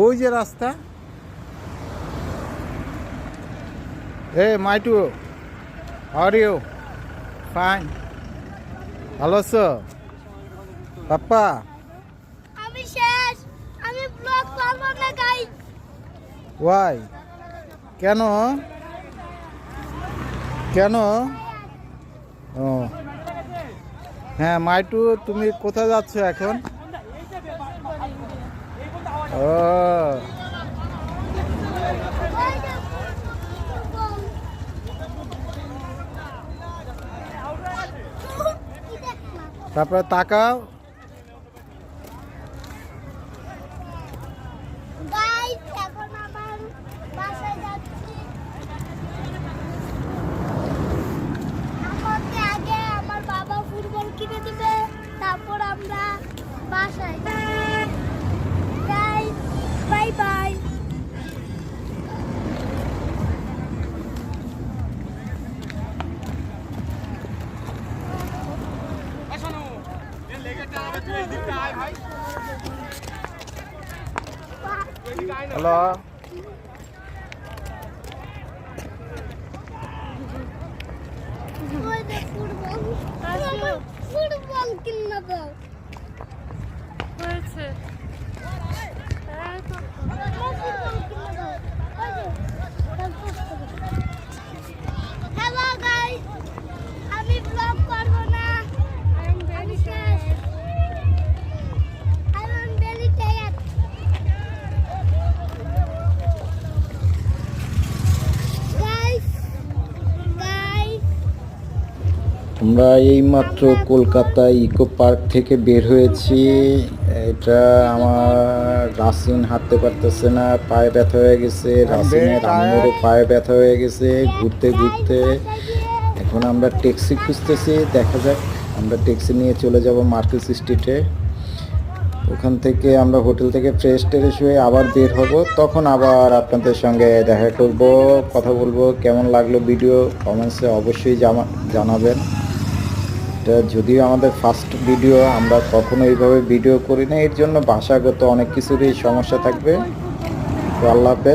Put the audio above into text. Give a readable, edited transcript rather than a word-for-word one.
ওই যে রাস্তা। Hey, Maitu, how are you? Fine. Hello, sir. Papa. আমি শেষ, আমি ব্লগ করব না গাইস। Why? কেন? কেন? ও হ্যাঁ, মাইটু তুমি কোথায় যাচ্ছ এখন? ও তারপরে তাকাও। গাইস এখন আমার বাসায় যাচ্ছি। আমাকে আগে আমার বাবা ফুটবল কিনে দিবে, তারপর আমরা বাসায় যাব। Guys bye bye. হ্যালো, ওই যে ফুটবল, ফুটবল কিনে দাও। হয়েছে হ্যালো গাইস, আমি ব্লগ করব না, আমি শেষ। I'm very tired. Guys, আমরা এইমাত্র কলকাতা ইকো পার্ক থেকে বের হয়েছি। এটা আমার রাসিন হাঁটতে পারতেছে না, পায়ে ব্যথা হয়ে গেছে। রাসিনের আম্মুরও পায়ে ব্যথা হয়ে গেছে ঘুরতে ঘুরতে। এখন আমরা ট্যাক্সি খুঁজতেছি, দেখা যাক। আমরা ট্যাক্সি নিয়ে চলে যাব মার্কেট স্ট্রিটে। ওখান থেকে আমরা হোটেল থেকে ফ্রেশ ট্রেশ হয়ে আবার বের হব। তখন আবার আপনাদের সঙ্গে দেখা করব, কথা বলবো। কেমন লাগলো ভিডিও কমেন্টসে অবশ্যই জানাবেন। এটা যদিও আমাদের ফার্স্ট ভিডিও, আমরা কখনো এইভাবে ভিডিও করি না, এর জন্য ভাষাগত অনেক কিছুরই সমস্যা থাকবে। তো আল্লাহ হাফেজ।